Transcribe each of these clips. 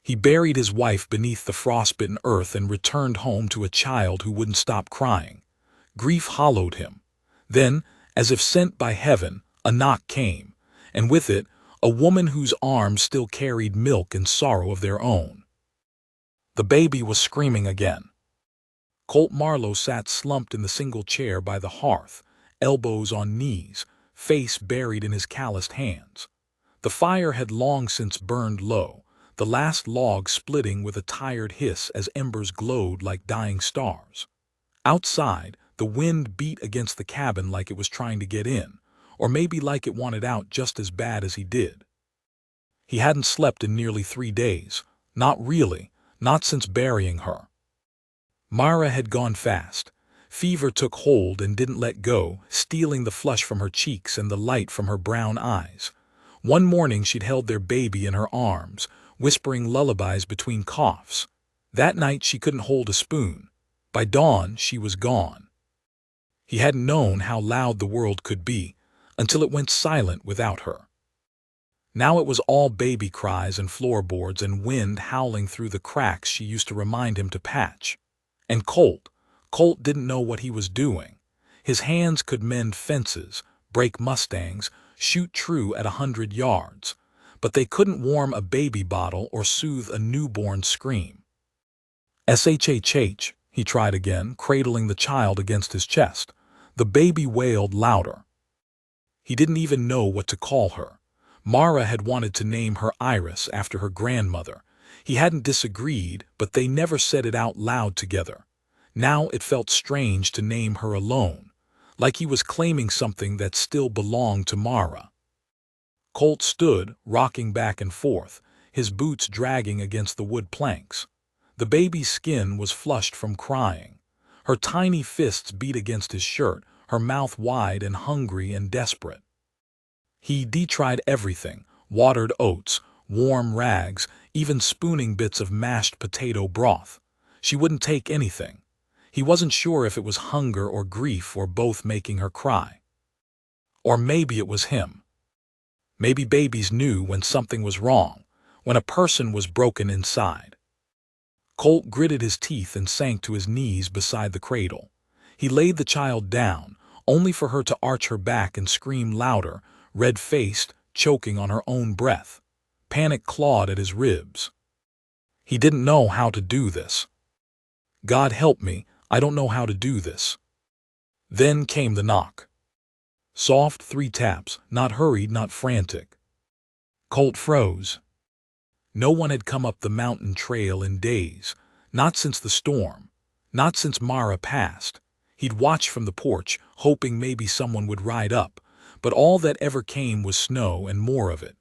He buried his wife beneath the frostbitten earth and returned home to a child who wouldn't stop crying. Grief hollowed him. Then, as if sent by heaven, a knock came, and with it, a woman whose arms still carried milk and sorrow of their own. The baby was screaming again. Colt Marlowe sat slumped in the single chair by the hearth, elbows on knees, face buried in his calloused hands. The fire had long since burned low, the last log splitting with a tired hiss as embers glowed like dying stars. Outside, the wind beat against the cabin like it was trying to get in, or maybe like it wanted out just as bad as he did. He hadn't slept in nearly 3 days. Not really, not since burying her. Mara had gone fast. Fever took hold and didn't let go, stealing the flush from her cheeks and the light from her brown eyes. One morning she'd held their baby in her arms, whispering lullabies between coughs. That night she couldn't hold a spoon. By dawn she was gone. He hadn't known how loud the world could be, until it went silent without her. Now it was all baby cries and floorboards and wind howling through the cracks she used to remind him to patch. And Colt didn't know what he was doing. His hands could mend fences, break Mustangs, shoot true at 100 yards, but they couldn't warm a baby bottle or soothe a newborn scream. "Shhh," he tried again, cradling the child against his chest. The baby wailed louder. He didn't even know what to call her. Mara had wanted to name her Iris after her grandmother. He hadn't disagreed, but they never said it out loud together. Now it felt strange to name her alone, like he was claiming something that still belonged to Mara. Colt stood, rocking back and forth, his boots dragging against the wood planks. The baby's skin was flushed from crying. Her tiny fists beat against his shirt, her mouth wide and hungry and desperate. He tried everything, watered oats, warm rags, even spooning bits of mashed potato broth. She wouldn't take anything. He wasn't sure if it was hunger or grief or both making her cry. Or maybe it was him. Maybe babies knew when something was wrong, when a person was broken inside. Colt gritted his teeth and sank to his knees beside the cradle. He laid the child down, only for her to arch her back and scream louder, red-faced, choking on her own breath. Panic clawed at his ribs. He didn't know how to do this. God help me, I don't know how to do this. Then came the knock. Soft 3 taps, not hurried, not frantic. Colt froze. No one had come up the mountain trail in days, not since the storm, not since Mara passed. He'd watched from the porch, hoping maybe someone would ride up, but all that ever came was snow and more of it.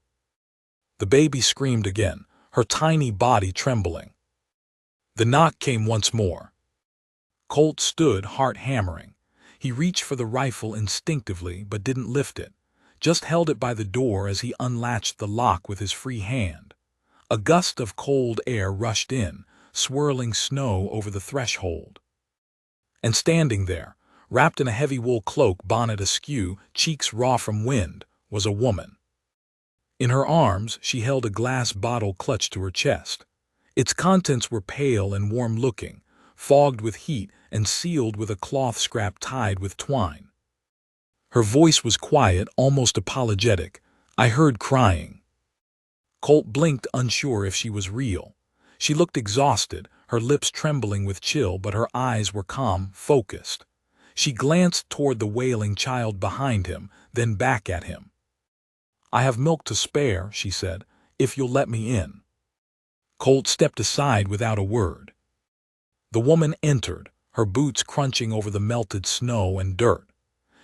The baby screamed again, her tiny body trembling. The knock came once more. Colt stood, heart hammering. He reached for the rifle instinctively but didn't lift it, just held it by the door as he unlatched the lock with his free hand. A gust of cold air rushed in, swirling snow over the threshold. And standing there, wrapped in a heavy wool cloak, bonnet askew, cheeks raw from wind, was a woman. In her arms she held a glass bottle clutched to her chest. Its contents were pale and warm-looking, fogged with heat and sealed with a cloth scrap tied with twine. Her voice was quiet, almost apologetic. "I heard crying." Colt blinked, unsure if she was real. She looked exhausted, her lips trembling with chill, but her eyes were calm, focused. She glanced toward the wailing child behind him, then back at him. "I have milk to spare," she said, "if you'll let me in." Colt stepped aside without a word. The woman entered, her boots crunching over the melted snow and dirt.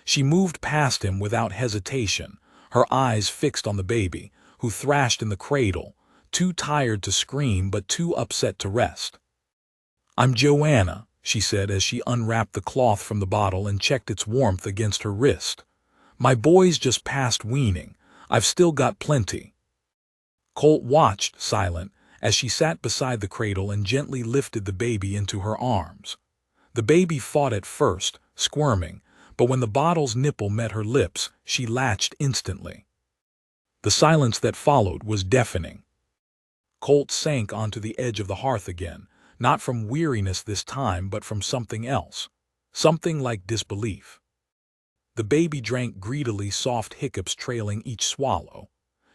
She moved past him without hesitation, her eyes fixed on the baby, who thrashed in the cradle, too tired to scream but too upset to rest. "I'm Joanna," she said as she unwrapped the cloth from the bottle and checked its warmth against her wrist. "My boy's just past weaning. I've still got plenty." Colt watched, silent, as she sat beside the cradle and gently lifted the baby into her arms. The baby fought at first, squirming, but when the bottle's nipple met her lips, she latched instantly. The silence that followed was deafening. Colt sank onto the edge of the hearth again, not from weariness this time but from something else. Something like disbelief. The baby drank greedily, soft hiccups trailing each swallow.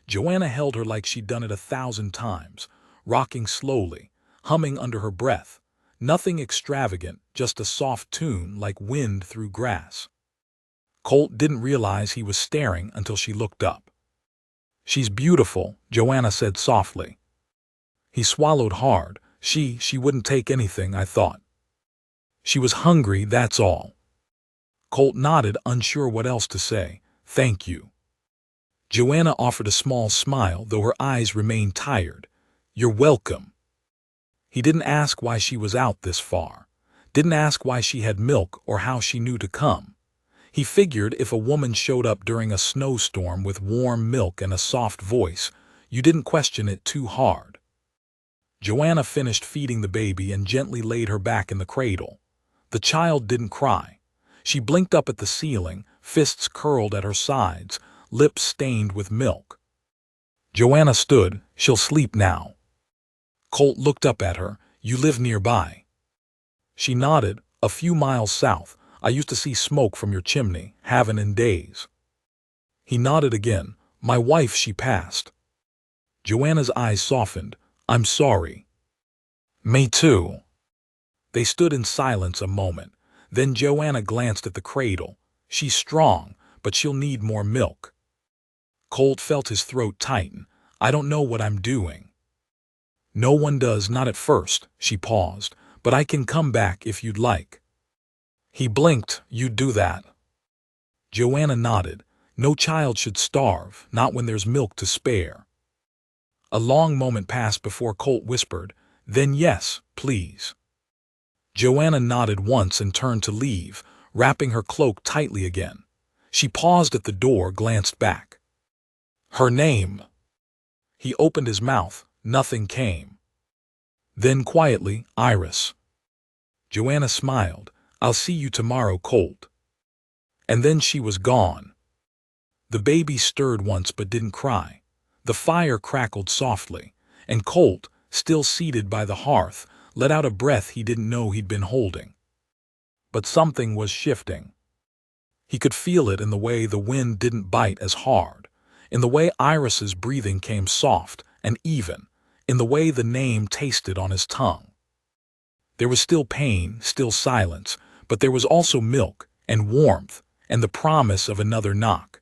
Joanna held her like she'd done it 1,000 times, rocking slowly, humming under her breath. Nothing extravagant, just a soft tune like wind through grass. Colt didn't realize he was staring until she looked up. "She's beautiful," Joanna said softly. He swallowed hard. She wouldn't take anything, I thought. She was hungry, that's all. Colt nodded, unsure what else to say. "Thank you." Joanna offered a small smile, though her eyes remained tired. "You're welcome." He didn't ask why she was out this far. Didn't ask why she had milk or how she knew to come. He figured if a woman showed up during a snowstorm with warm milk and a soft voice, you didn't question it too hard. Joanna finished feeding the baby and gently laid her back in the cradle. The child didn't cry. She blinked up at the ceiling, fists curled at her sides, lips stained with milk. Joanna stood. "She'll sleep now." Colt looked up at her. "You live nearby?" She nodded. "A few miles south. I used to see smoke from your chimney, haven't in days." He nodded again. "My wife, she passed." Joanna's eyes softened. "I'm sorry." "Me too." They stood in silence a moment. Then Joanna glanced at the cradle. "She's strong, but she'll need more milk." Colt felt his throat tighten. "I don't know what I'm doing." "No one does, not at first." She paused. "But I can come back if you'd like." He blinked. "You'd do that?" Joanna nodded. "No child should starve, not when there's milk to spare." A long moment passed before Colt whispered, "Then yes, please." Joanna nodded once and turned to leave, wrapping her cloak tightly again. She paused at the door, glanced back. "Her name." He opened his mouth. Nothing came. Then quietly, "Iris." Joanna smiled. "I'll see you tomorrow, Colt." And then she was gone. The baby stirred once but didn't cry. The fire crackled softly, and Colt, still seated by the hearth, let out a breath he didn't know he'd been holding. But something was shifting. He could feel it in the way the wind didn't bite as hard, in the way Iris's breathing came soft and even, in the way the name tasted on his tongue. There was still pain, still silence, but there was also milk and warmth and the promise of another knock.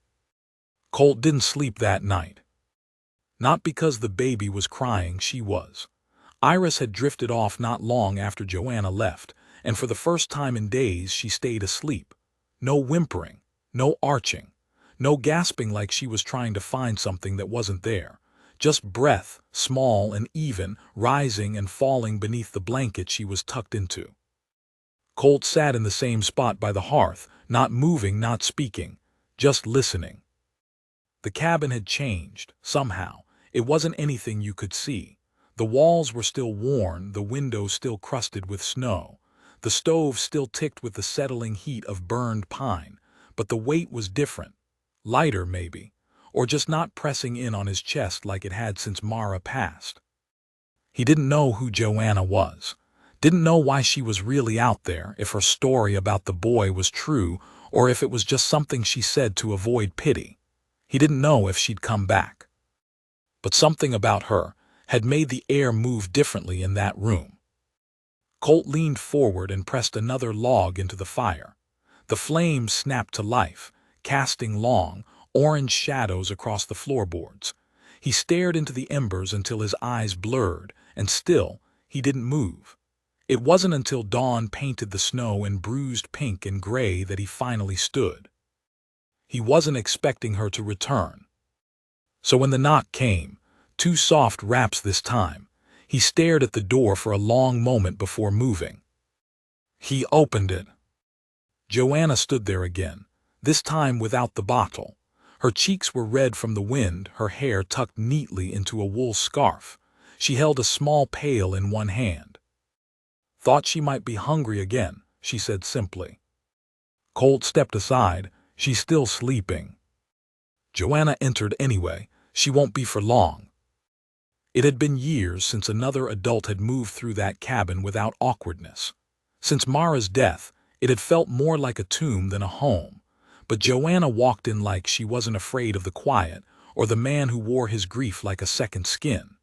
Colt didn't sleep that night. Not because the baby was crying, she was. Iris had drifted off not long after Joanna left, and for the first time in days she stayed asleep. No whimpering, no arching, no gasping like she was trying to find something that wasn't there. Just breath, small and even, rising and falling beneath the blanket she was tucked into. Colt sat in the same spot by the hearth, not moving, not speaking, just listening. The cabin had changed, somehow. It wasn't anything you could see. The walls were still worn, the windows still crusted with snow. The stove still ticked with the settling heat of burned pine, but the weight was different. Lighter, maybe, or just not pressing in on his chest like it had since Mara passed. He didn't know who Joanna was. Didn't know why she was really out there, if her story about the boy was true, or if it was just something she said to avoid pity. He didn't know if she'd come back. But something about her had made the air move differently in that room. Colt leaned forward and pressed another log into the fire. The flames snapped to life, casting long, orange shadows across the floorboards. He stared into the embers until his eyes blurred, and still, he didn't move. It wasn't until dawn painted the snow in bruised pink and gray that he finally stood. He wasn't expecting her to return. So when the knock came, 2 soft raps this time, he stared at the door for a long moment before moving. He opened it. Joanna stood there again, this time without the bottle. Her cheeks were red from the wind, her hair tucked neatly into a wool scarf. She held a small pail in one hand. "Thought she might be hungry again," she said simply. Colt stepped aside. "She's still sleeping." Joanna entered anyway. "She won't be for long." It had been years since another adult had moved through that cabin without awkwardness. Since Mara's death, it had felt more like a tomb than a home. But Joanna walked in like she wasn't afraid of the quiet, or the man who wore his grief like a second skin.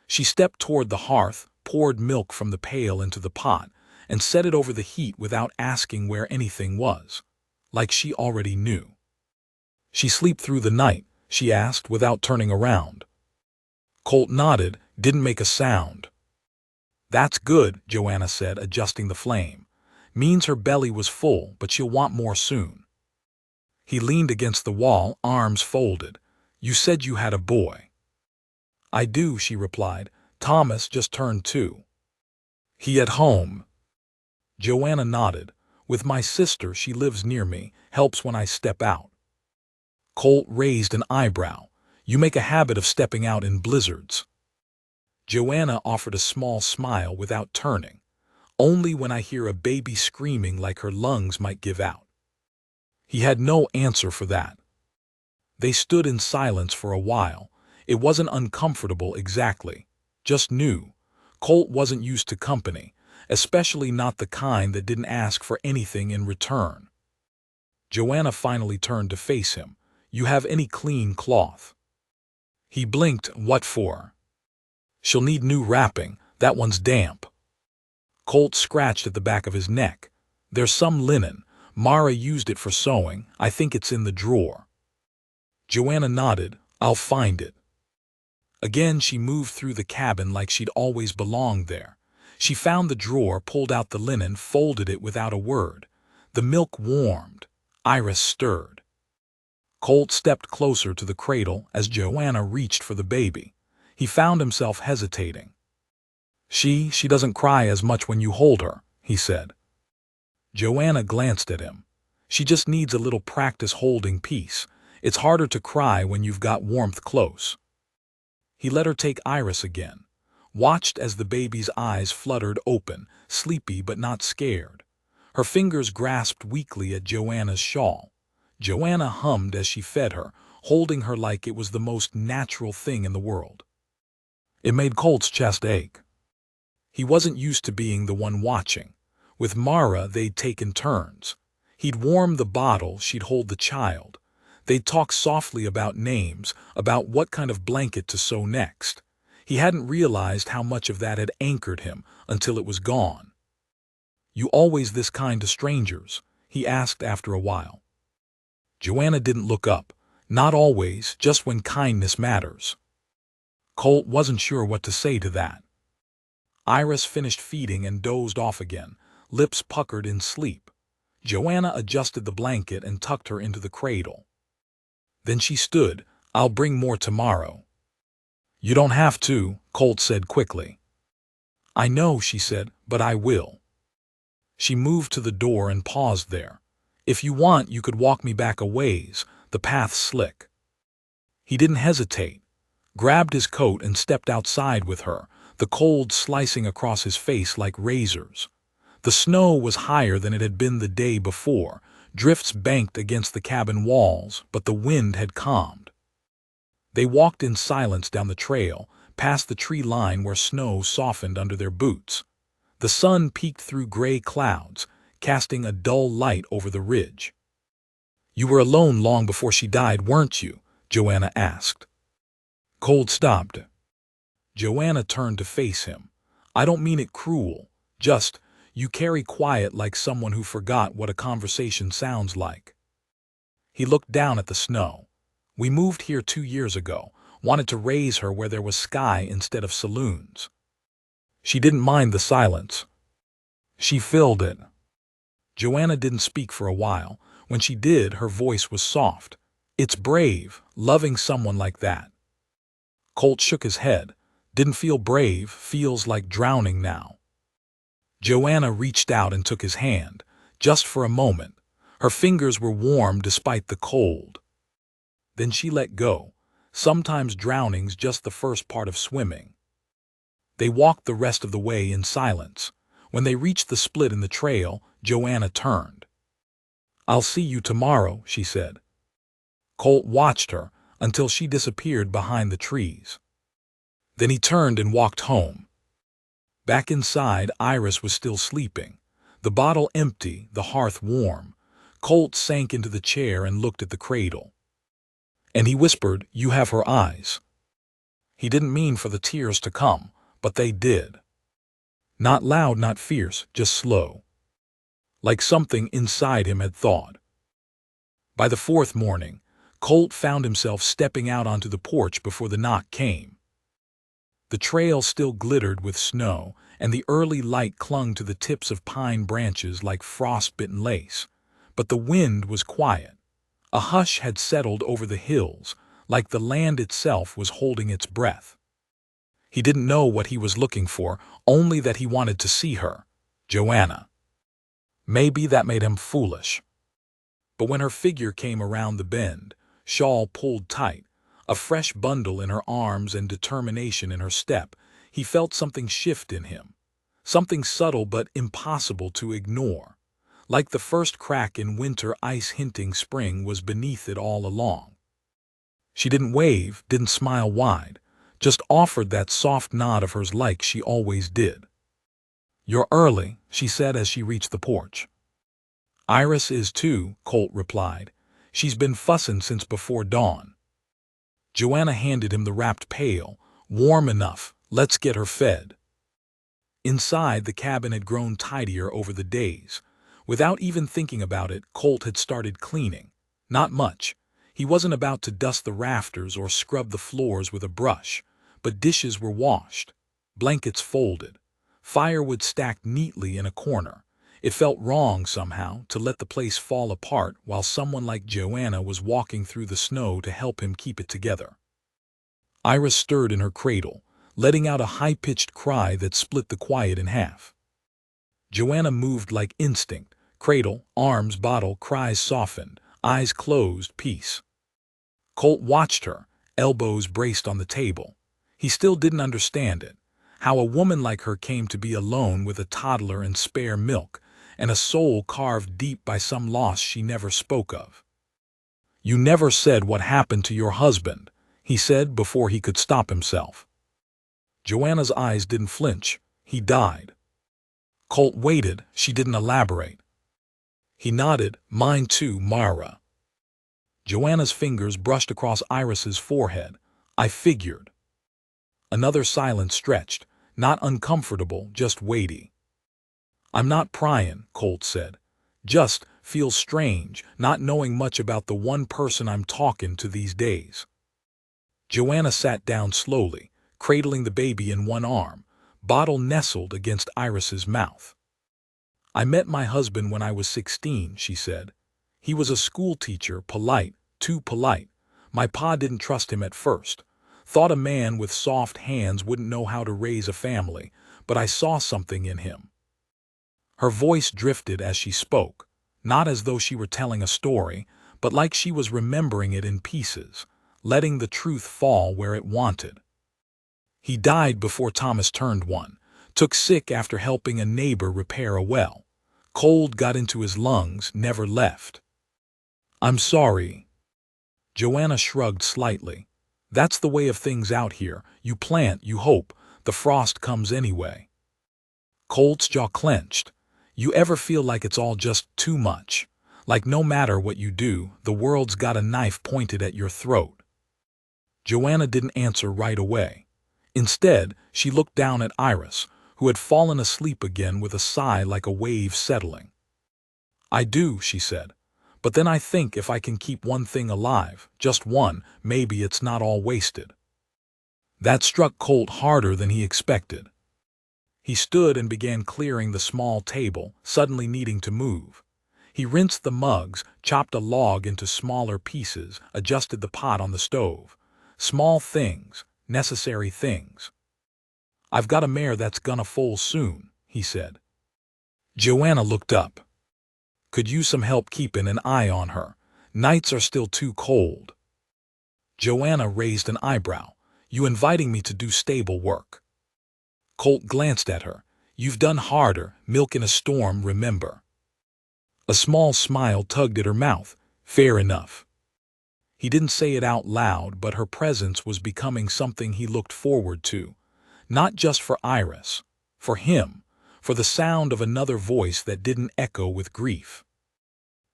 She stepped toward the hearth, poured milk from the pail into the pot, and set it over the heat without asking where anything was. Like she already knew. "She sleep through the night?" she asked without turning around. Colt nodded, didn't make a sound. "That's good," Joanna said, adjusting the flame. "Means her belly was full, but she'll want more soon." He leaned against the wall, arms folded. "You said you had a boy." "I do," she replied. "Thomas just turned 2. He at home." Joanna nodded. "With my sister, she lives near me, helps when I step out." Colt raised an eyebrow. "You make a habit of stepping out in blizzards." Joanna offered a small smile without turning. "Only when I hear a baby screaming like her lungs might give out." He had no answer for that. They stood in silence for a while. It wasn't uncomfortable exactly, just new. Colt wasn't used to company, especially not the kind that didn't ask for anything in return. Joanna finally turned to face him. "You have any clean cloth?" He blinked. "What for?" "She'll need new wrapping. That one's damp." Colt scratched at the back of his neck. "There's some linen. Mara used it for sewing. I think it's in the drawer." Joanna nodded. "I'll find it." Again she moved through the cabin like she'd always belonged there. She found the drawer, pulled out the linen, folded it without a word. The milk warmed. Iris stirred. Colt stepped closer to the cradle as Joanna reached for the baby. He found himself hesitating. She doesn't cry as much when you hold her," he said. Joanna glanced at him. "She just needs a little practice holding peace. It's harder to cry when you've got warmth close." He let her take Iris again, watched as the baby's eyes fluttered open, sleepy but not scared. Her fingers grasped weakly at Joanna's shawl. Joanna hummed as she fed her, holding her like it was the most natural thing in the world. It made Colt's chest ache. He wasn't used to being the one watching. With Mara, they'd taken turns. He'd warm the bottle, she'd hold the child. They'd talk softly about names, about what kind of blanket to sew next. He hadn't realized how much of that had anchored him until it was gone. "You always this kind to strangers?" he asked after a while. Joanna didn't look up. "Not always, just when kindness matters." Colt wasn't sure what to say to that. Iris finished feeding and dozed off again, lips puckered in sleep. Joanna adjusted the blanket and tucked her into the cradle. Then she stood. "I'll bring more tomorrow." "You don't have to," Colt said quickly. "I know," she said, "but I will." She moved to the door and paused there. "If you want, you could walk me back a ways. The path's slick." He didn't hesitate, grabbed his coat and stepped outside with her, the cold slicing across his face like razors. The snow was higher than it had been the day before. Drifts banked against the cabin walls, but the wind had calmed. They walked in silence down the trail, past the tree line where snow softened under their boots. The sun peeked through gray clouds, casting a dull light over the ridge. "You were alone long before she died, weren't you?" Joanna asked. Colt stopped. Joanna turned to face him. "I don't mean it cruel. Just, you carry quiet like someone who forgot what a conversation sounds like." He looked down at the snow. "We moved here 2 years ago, wanted to raise her where there was sky instead of saloons." She didn't mind the silence. She filled it. Joanna didn't speak for a while. When she did, her voice was soft. "It's brave, loving someone like that." Colt shook his head. "Didn't feel brave, feels like drowning now." Joanna reached out and took his hand, just for a moment. Her fingers were warm despite the cold. Then she let go. Sometimes drowning's just the first part of swimming. They walked the rest of the way in silence. When they reached the split in the trail, Joanna turned. "I'll see you tomorrow," she said. Colt watched her until she disappeared behind the trees. Then he turned and walked home. Back inside, Iris was still sleeping. The bottle empty, the hearth warm. Colt sank into the chair and looked at the cradle. And he whispered, "You have her eyes." He didn't mean for the tears to come, but they did. Not loud, not fierce, just slow. Like something inside him had thawed. By the fourth morning, Colt found himself stepping out onto the porch before the knock came. The trail still glittered with snow, and the early light clung to the tips of pine branches like frost-bitten lace. But the wind was quiet. A hush had settled over the hills, like the land itself was holding its breath. He didn't know what he was looking for, only that he wanted to see her, Joanna. Maybe that made him foolish. But when her figure came around the bend, shawl pulled tight, a fresh bundle in her arms and determination in her step, he felt something shift in him. Something subtle but impossible to ignore. Like the first crack in winter ice hinting spring was beneath it all along. She didn't wave, didn't smile wide, just offered that soft nod of hers like she always did. "You're early," she said as she reached the porch. "Iris is too," Colt replied. "She's been fussin' since before dawn." Joanna handed him the wrapped pail. "Warm enough, let's get her fed." Inside, the cabin had grown tidier over the days. Without even thinking about it, Colt had started cleaning. Not much. He wasn't about to dust the rafters or scrub the floors with a brush, but dishes were washed, blankets folded, firewood stacked neatly in a corner. It felt wrong somehow to let the place fall apart while someone like Joanna was walking through the snow to help him keep it together. Iris stirred in her cradle, letting out a high-pitched cry that split the quiet in half. Joanna moved like instinct. Cradle, arms, bottle, cries softened, eyes closed, peace. Colt watched her, elbows braced on the table. He still didn't understand it. How a woman like her came to be alone with a toddler and spare milk, and a soul carved deep by some loss she never spoke of. "You never said what happened to your husband," he said before he could stop himself. Joanna's eyes didn't flinch. "He died." Colt waited. She didn't elaborate. He nodded. "Mine too, Mara." Joanna's fingers brushed across Iris's forehead. "I figured." Another silence stretched, not uncomfortable, just weighty. "I'm not pryin'," Colt said. "Just feels strange, not knowing much about the one person I'm talking to these days." Joanna sat down slowly, cradling the baby in one arm, bottle nestled against Iris's mouth. "I met my husband when I was 16, she said. "He was a school teacher, polite, too polite. My pa didn't trust him at first. Thought a man with soft hands wouldn't know how to raise a family, but I saw something in him." Her voice drifted as she spoke, not as though she were telling a story, but like she was remembering it in pieces, letting the truth fall where it wanted. "He died before Thomas turned one, took sick after helping a neighbor repair a well. Cold got into his lungs, never left." "I'm sorry." Joanna shrugged slightly. "That's the way of things out here. You plant, you hope, the frost comes anyway." Colt's jaw clenched. "You ever feel like it's all just too much? Like no matter what you do, the world's got a knife pointed at your throat?" Joanna didn't answer right away. Instead, she looked down at Iris, who had fallen asleep again with a sigh like a wave settling. "I do," she said. "But then I think if I can keep one thing alive, just one, maybe it's not all wasted." That struck Colt harder than he expected. He stood and began clearing the small table, suddenly needing to move. He rinsed the mugs, chopped a log into smaller pieces, adjusted the pot on the stove. Small things, necessary things. "I've got a mare that's gonna foal soon," he said. Joanna looked up. "Could use some help keeping an eye on her. Nights are still too cold." Joanna raised an eyebrow. "You inviting me to do stable work?" Colt glanced at her. "You've done harder, milk in a storm, remember." A small smile tugged at her mouth. "Fair enough." He didn't say it out loud, but her presence was becoming something he looked forward to. Not just for Iris, for him, for the sound of another voice that didn't echo with grief.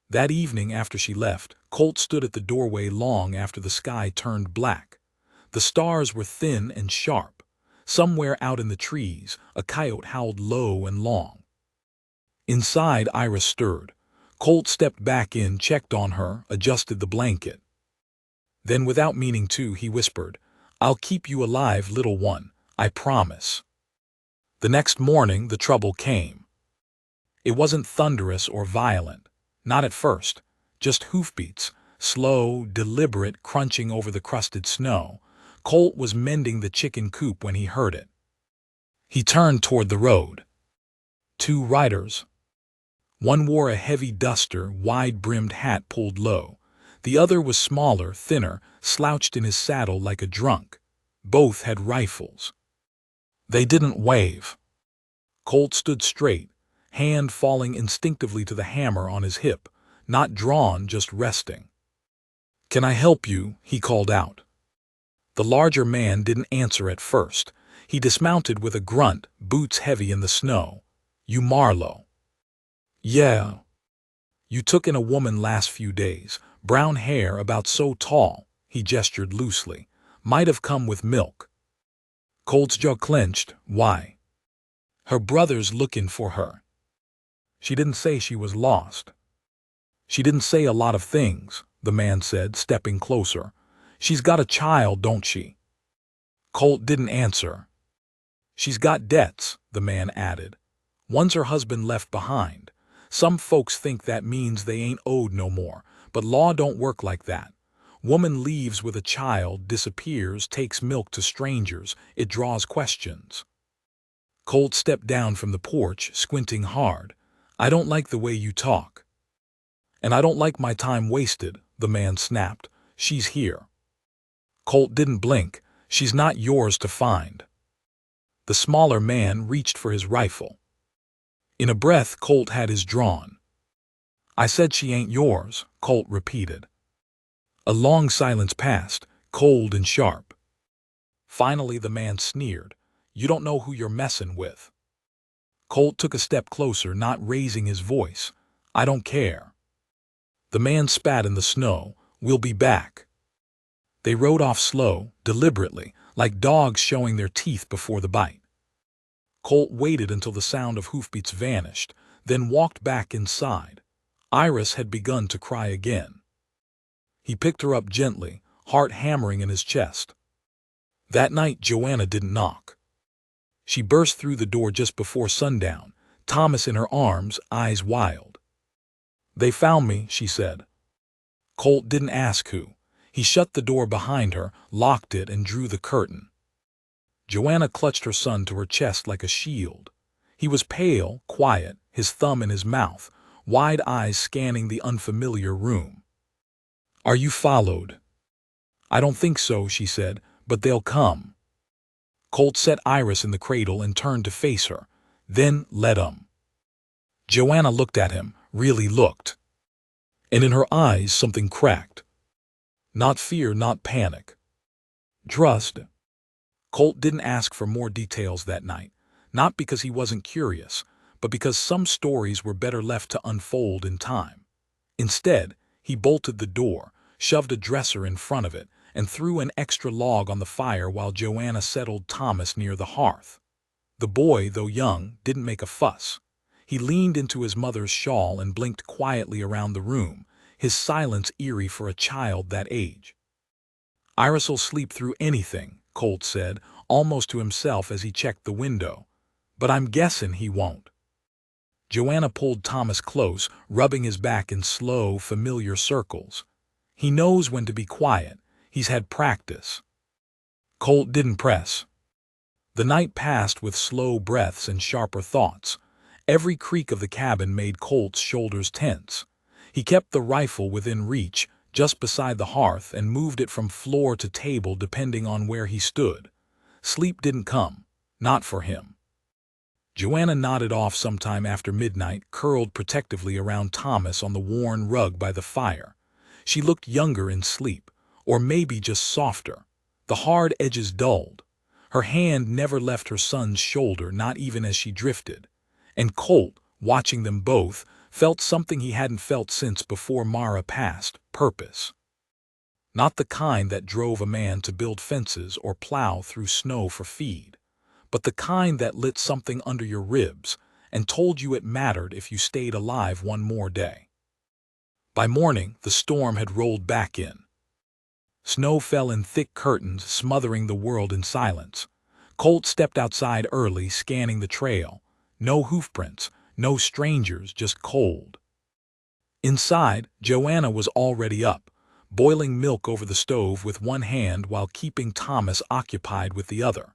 That evening after she left, Colt stood at the doorway long after the sky turned black. The stars were thin and sharp. Somewhere out in the trees, a coyote howled low and long. Inside, Iris stirred. Colt stepped back in, checked on her, adjusted the blanket. Then, without meaning to, he whispered, "I'll keep you alive, little one, I promise." The next morning, the trouble came. It wasn't thunderous or violent. Not at first. Just hoofbeats, slow, deliberate, crunching over the crusted snow. Colt was mending the chicken coop when he heard it. He turned toward the road. Two riders. One wore a heavy duster, wide-brimmed hat pulled low. The other was smaller, thinner, slouched in his saddle like a drunk. Both had rifles. They didn't wave. Colt stood straight, hand falling instinctively to the hammer on his hip, not drawn, just resting. "Can I help you?" he called out. The larger man didn't answer at first. He dismounted with a grunt, boots heavy in the snow. "You Marlowe?" "Yeah." "You took in a woman last few days. Brown hair, about so tall." He gestured loosely. "Might have come with milk." Colt's jaw clenched. "Why?" "Her brother's looking for her." "She didn't say she was lost." "She didn't say a lot of things," the man said, stepping closer. "She's got a child, don't she?" Colt didn't answer. "She's got debts," the man added. "One's her husband left behind. Some folks think that means they ain't owed no more, but law don't work like that. Woman leaves with a child, disappears, takes milk to strangers. It draws questions." Colt stepped down from the porch, squinting hard. "I don't like the way you talk." "And I don't like my time wasted," the man snapped. "She's here." Colt didn't blink. "She's not yours to find." The smaller man reached for his rifle. In a breath, Colt had his drawn. "I said she ain't yours," Colt repeated. A long silence passed, cold and sharp. Finally the man sneered. "You don't know who you're messing with." Colt took a step closer, not raising his voice. "I don't care." The man spat in the snow. "We'll be back." They rode off slow, deliberately, like dogs showing their teeth before the bite. Colt waited until the sound of hoofbeats vanished, then walked back inside. Iris had begun to cry again. He picked her up gently, heart hammering in his chest. That night, Joanna didn't knock. She burst through the door just before sundown, Thomas in her arms, eyes wild. "They found me," she said. Colt didn't ask who. He shut the door behind her, locked it, and drew the curtain. Joanna clutched her son to her chest like a shield. He was pale, quiet, his thumb in his mouth, wide eyes scanning the unfamiliar room. "Are you followed?" "I don't think so," she said, "but they'll come." Colt set Iris in the cradle and turned to face her. "Then let 'em." Joanna looked at him, really looked. And in her eyes something cracked. Not fear, not panic. Trust. Colt didn't ask for more details that night, not because he wasn't curious, but because some stories were better left to unfold in time. Instead, he bolted the door, shoved a dresser in front of it, and threw an extra log on the fire while Joanna settled Thomas near the hearth. The boy, though young, didn't make a fuss. He leaned into his mother's shawl and blinked quietly around the room, his silence eerie for a child that age. "Iris'll sleep through anything," Colt said, almost to himself as he checked the window. "But I'm guessing he won't." Joanna pulled Thomas close, rubbing his back in slow, familiar circles. "He knows when to be quiet. He's had practice." Colt didn't press. The night passed with slow breaths and sharper thoughts. Every creak of the cabin made Colt's shoulders tense. He kept the rifle within reach, just beside the hearth, and moved it from floor to table depending on where he stood. Sleep didn't come. Not for him. Joanna nodded off sometime after midnight, curled protectively around Thomas on the worn rug by the fire. She looked younger in sleep, or maybe just softer. The hard edges dulled. Her hand never left her son's shoulder, not even as she drifted. And Colt, watching them both, felt something he hadn't felt since before Mara passed: purpose. Not the kind that drove a man to build fences or plow through snow for feed, but the kind that lit something under your ribs and told you it mattered if you stayed alive one more day. By morning, the storm had rolled back in. Snow fell in thick curtains, smothering the world in silence. Colt stepped outside early, scanning the trail. No hoofprints, no strangers, just cold. Inside, Joanna was already up, boiling milk over the stove with one hand while keeping Thomas occupied with the other.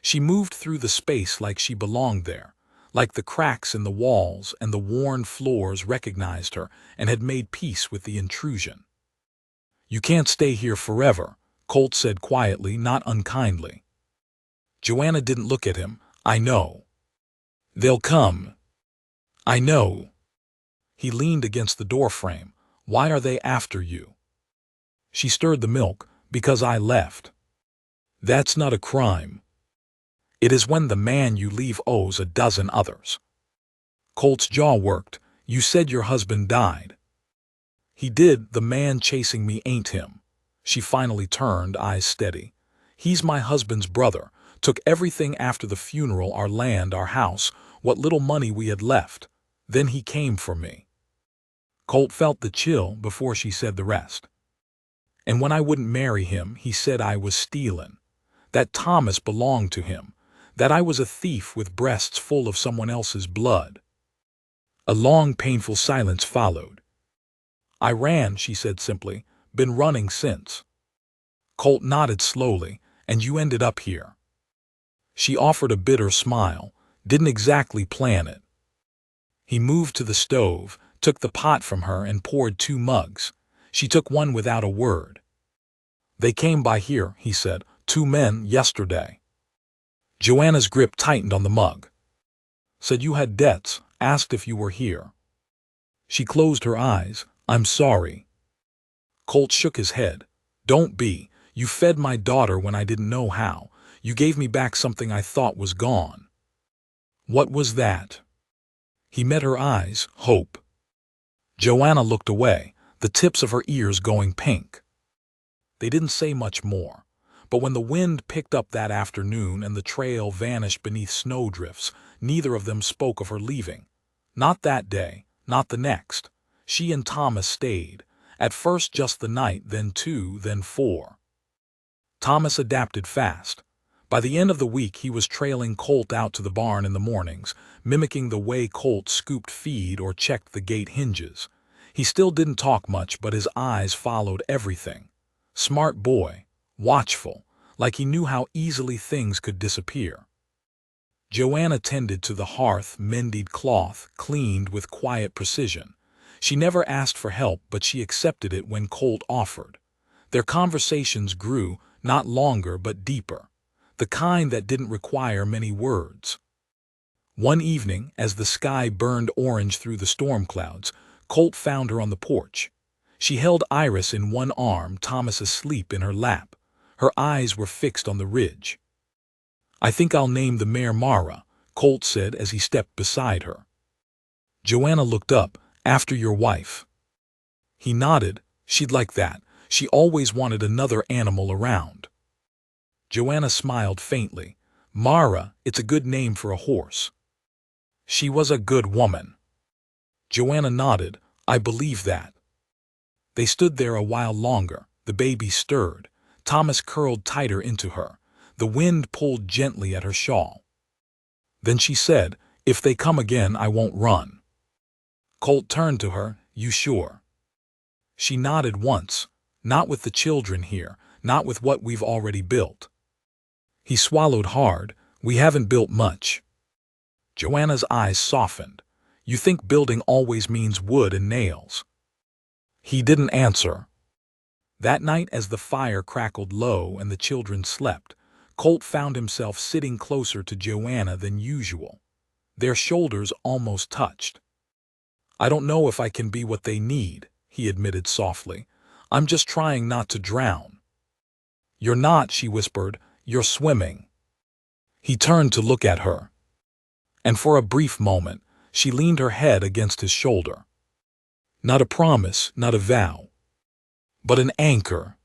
She moved through the space like she belonged there, like the cracks in the walls and the worn floors recognized her and had made peace with the intrusion. "You can't stay here forever," Colt said quietly, not unkindly. Joanna didn't look at him. "I know. They'll come. I know." He leaned against the doorframe. "Why are they after you?" She stirred the milk. "Because I left." "That's not a crime." "It is when the man you leave owes a dozen others." Colt's jaw worked. "You said your husband died." "He did. The man chasing me ain't him." She finally turned, eyes steady. "He's my husband's brother. Took everything after the funeral, our land, our house, what little money we had left. Then he came for me." Colt felt the chill before she said the rest. "And when I wouldn't marry him, he said I was stealing. That Thomas belonged to him. That I was a thief with breasts full of someone else's blood." A long, painful silence followed. "I ran," she said simply. "Been running since." Colt nodded slowly. "And you ended up here." She offered a bitter smile. "Didn't exactly plan it." He moved to the stove, took the pot from her and poured 2 mugs. She took one without a word. "They came by here," he said. "2 men, yesterday." Joanna's grip tightened on the mug. "Said you had debts, asked if you were here." She closed her eyes. "I'm sorry." Colt shook his head. "Don't be. You fed my daughter when I didn't know how. You gave me back something I thought was gone." "What was that?" He met her eyes. "Hope." Joanna looked away, the tips of her ears going pink. They didn't say much more, but when the wind picked up that afternoon and the trail vanished beneath snowdrifts, neither of them spoke of her leaving. Not that day, not the next. She and Thomas stayed, at first just the night, then 2, then 4. Thomas adapted fast. By the end of the week he was trailing Colt out to the barn in the mornings, mimicking the way Colt scooped feed or checked the gate hinges. He still didn't talk much, but his eyes followed everything. Smart boy, watchful, like he knew how easily things could disappear. Joanna tended to the hearth, mended cloth, cleaned with quiet precision. She never asked for help, but she accepted it when Colt offered. Their conversations grew, not longer but deeper, the kind that didn't require many words. One evening, as the sky burned orange through the storm clouds, Colt found her on the porch. She held Iris in one arm, Thomas asleep in her lap. Her eyes were fixed on the ridge. "I think I'll name the mare Mara," Colt said as he stepped beside her. Joanna looked up. "After your wife." He nodded. "She'd like that. She always wanted another animal around." Joanna smiled faintly. "Mara, it's a good name for a horse." "She was a good woman." Joanna nodded. "I believe that." They stood there a while longer. The baby stirred. Thomas curled tighter into her. The wind pulled gently at her shawl. Then she said, "If they come again, I won't run." Colt turned to her. "You sure?" She nodded once. "Not with the children here, not with what we've already built." He swallowed hard. "We haven't built much." Joanna's eyes softened. "You think building always means wood and nails." He didn't answer. That night, as the fire crackled low and the children slept, Colt found himself sitting closer to Joanna than usual. Their shoulders almost touched. "I don't know if I can be what they need," he admitted softly. I'm just trying not to drown." "You're not," she whispered. "You're swimming." He turned to look at her, and for a brief moment, she leaned her head against his shoulder. Not a promise, not a vow, but an anchor.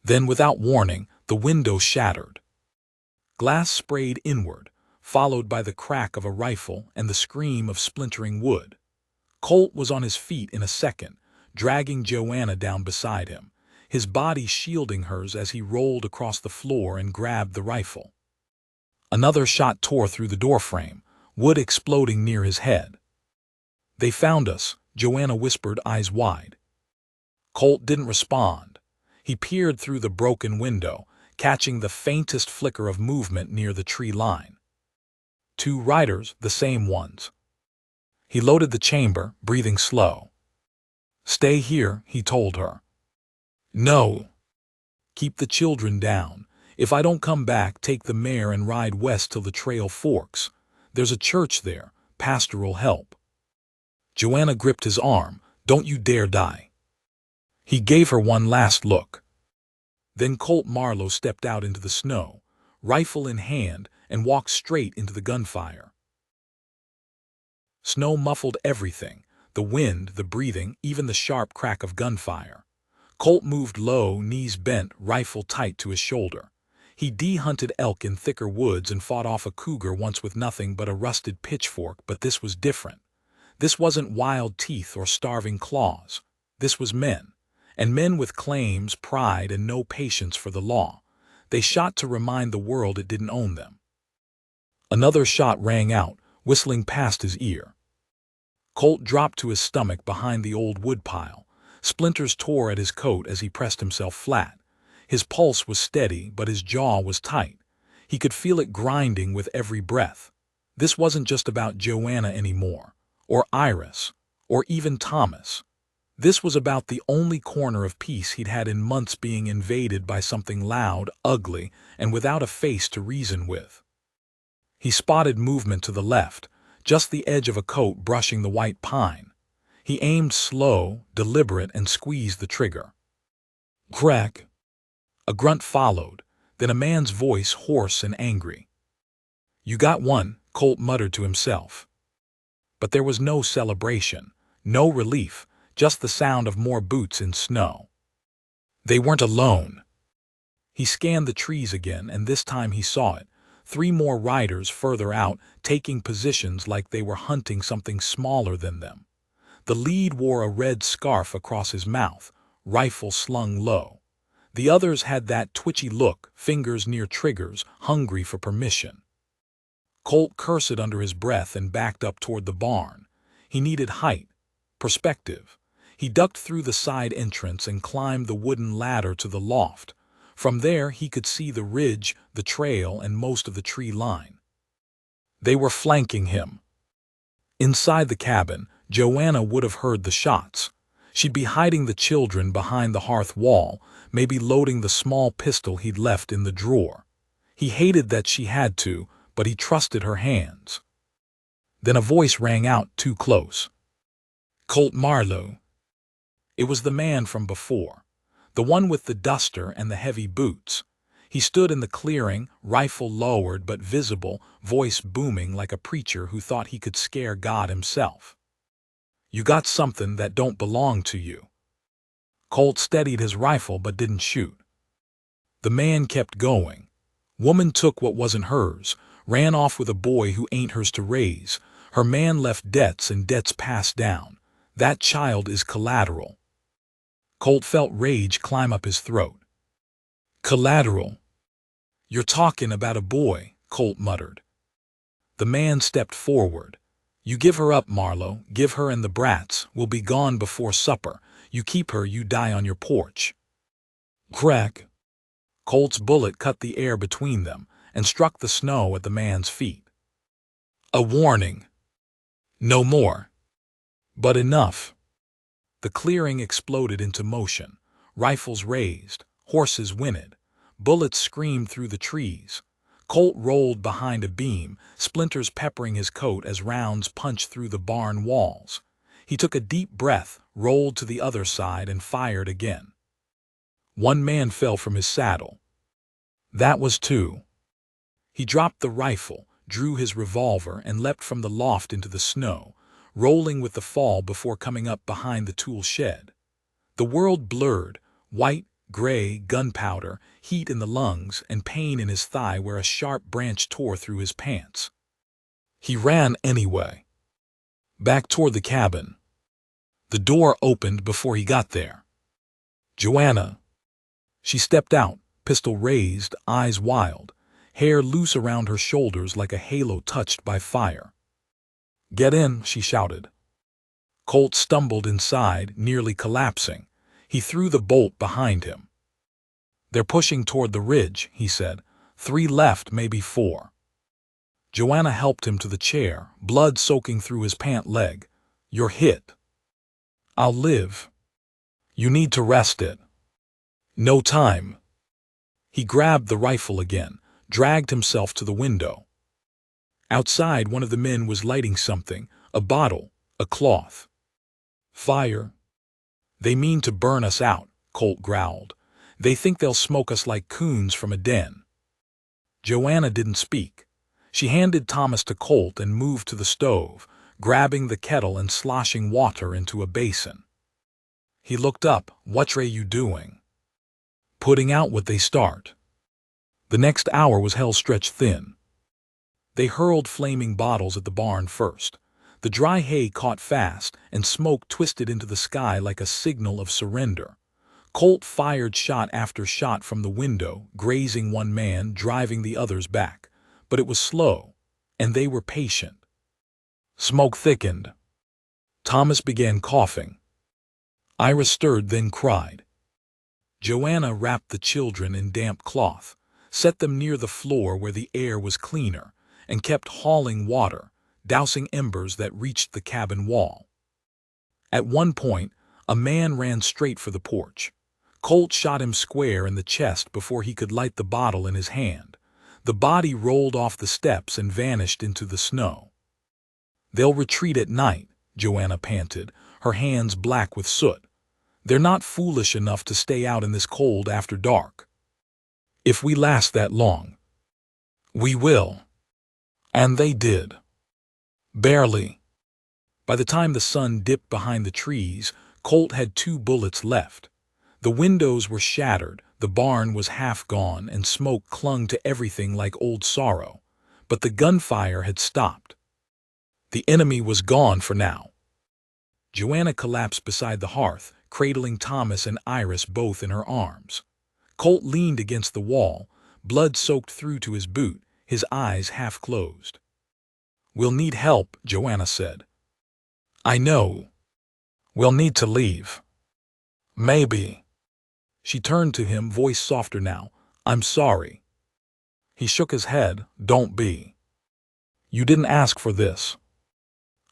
Then, without warning, the window shattered. Glass sprayed inward, followed by the crack of a rifle and the scream of splintering wood. Colt was on his feet in a second, dragging Joanna down beside him, his body shielding hers as he rolled across the floor and grabbed the rifle. Another shot tore through the doorframe, wood exploding near his head. "They found us," Joanna whispered, eyes wide. Colt didn't respond. He peered through the broken window, catching the faintest flicker of movement near the tree line. 2 riders, the same ones. He loaded the chamber, breathing slow. "Stay here," he told her. "No. Keep the children down. If I don't come back, take the mare and ride west till the trail forks. There's a church there, pastoral help." Joanna gripped his arm. "Don't you dare die." He gave her one last look. Then Colt Marlowe stepped out into the snow, rifle in hand, and walked straight into the gunfire. Snow muffled everything, the wind, the breathing, even the sharp crack of gunfire. Colt moved low, knees bent, rifle tight to his shoulder. He de-hunted elk in thicker woods and fought off a cougar once with nothing but a rusted pitchfork, but this was different. This wasn't wild teeth or starving claws. This was men. And men with claims, pride, and no patience for the law. They shot to remind the world it didn't own them. Another shot rang out, whistling past his ear. Colt dropped to his stomach behind the old woodpile. Splinters tore at his coat as he pressed himself flat. His pulse was steady, but his jaw was tight. He could feel it grinding with every breath. This wasn't just about Joanna anymore, or Iris, or even Thomas. This was about the only corner of peace he'd had in months being invaded by something loud, ugly, and without a face to reason with. He spotted movement to the left, just the edge of a coat brushing the white pine. He aimed slow, deliberate, and squeezed the trigger. Crack! A grunt followed, then a man's voice, hoarse and angry. "You got one," Colt muttered to himself. But there was no celebration, no relief, just the sound of more boots in snow. They weren't alone. He scanned the trees again, and this time he saw it. 3 more riders further out, taking positions like they were hunting something smaller than them. The lead wore a red scarf across his mouth, rifle slung low. The others had that twitchy look, fingers near triggers, hungry for permission. Colt cursed under his breath and backed up toward the barn. He needed height, perspective. He ducked through the side entrance and climbed the wooden ladder to the loft. From there he could see the ridge, the trail, and most of the tree line. They were flanking him. Inside the cabin, Joanna would have heard the shots. She'd be hiding the children behind the hearth wall, maybe loading the small pistol he'd left in the drawer. He hated that she had to, but he trusted her hands. Then a voice rang out too close. "Colt Marlowe." It was the man from before, the one with the duster and the heavy boots. He stood in the clearing, rifle lowered but visible, voice booming like a preacher who thought he could scare God himself. "You got something that don't belong to you." Colt steadied his rifle but didn't shoot. The man kept going. "Woman took what wasn't hers, ran off with a boy who ain't hers to raise. Her man left debts and debts passed down. That child is collateral." Colt felt rage climb up his throat. "Collateral? You're talking about a boy," Colt muttered. The man stepped forward. "You give her up, Marlowe. Give her and the brats. We'll be gone before supper. You keep her, you die on your porch." Crack! Colt's bullet cut the air between them and struck the snow at the man's feet. A warning. No more. But enough. The clearing exploded into motion. Rifles raised. Horses whinnied. Bullets screamed through the trees. Colt rolled behind a beam, splinters peppering his coat as rounds punched through the barn walls. He took a deep breath, rolled to the other side, and fired again. One man fell from his saddle. That was two. He dropped the rifle, drew his revolver, and leapt from the loft into the snow, rolling with the fall before coming up behind the tool shed. The world blurred, white, gray, gunpowder, heat in the lungs, and pain in his thigh where a sharp branch tore through his pants. He ran anyway. Back toward the cabin. The door opened before he got there. Joanna. She stepped out, pistol raised, eyes wild, hair loose around her shoulders like a halo touched by fire. "Get in," she shouted. Colt stumbled inside, nearly collapsing. He threw the bolt behind him. "They're pushing toward the ridge," he said. "3 left, maybe 4. Joanna helped him to the chair, blood soaking through his pant leg. "You're hit." "I'll live." "You need to rest it." "No time." He grabbed the rifle again, dragged himself to the window. Outside, one of the men was lighting something, a bottle, a cloth. "Fire." "They mean to burn us out," Colt growled. "They think they'll smoke us like coons from a den." Joanna didn't speak. She handed Thomas to Colt and moved to the stove, grabbing the kettle and sloshing water into a basin. He looked up. "What're you doing?" "Putting out what they start." The next hour was hell stretched thin. They hurled flaming bottles at the barn first. The dry hay caught fast, and smoke twisted into the sky like a signal of surrender. Colt fired shot after shot from the window, grazing one man, driving the others back. But it was slow, and they were patient. Smoke thickened. Thomas began coughing. Ira stirred, then cried. Joanna wrapped the children in damp cloth, set them near the floor where the air was cleaner, and kept hauling water, dousing embers that reached the cabin wall. At one point, a man ran straight for the porch. Colt shot him square in the chest before he could light the bottle in his hand. The body rolled off the steps and vanished into the snow. "They'll retreat at night," Joanna panted, her hands black with soot. "They're not foolish enough to stay out in this cold after dark. If we last that long." "We will." And they did. Barely. By the time the sun dipped behind the trees, Colt had 2 bullets left. The windows were shattered, the barn was half gone, and smoke clung to everything like old sorrow. But the gunfire had stopped. The enemy was gone for now. Joanna collapsed beside the hearth, cradling Thomas and Iris both in her arms. Colt leaned against the wall, blood soaked through to his boot, his eyes half closed. "We'll need help," Joanna said. "I know. We'll need to leave." "Maybe." She turned to him, voice softer now. "I'm sorry." He shook his head. "Don't be. You didn't ask for this.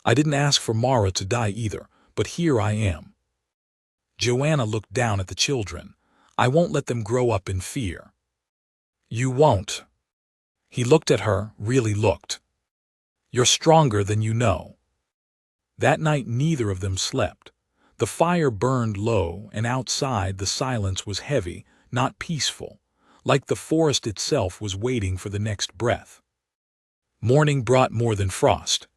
I didn't ask for Mara to die either, but here I am." Joanna looked down at the children. "I won't let them grow up in fear." "You won't." He looked at her, really looked. "You're stronger than you know." That night neither of them slept. The fire burned low, and outside the silence was heavy, not peaceful, like the forest itself was waiting for the next breath. Morning brought more than frost.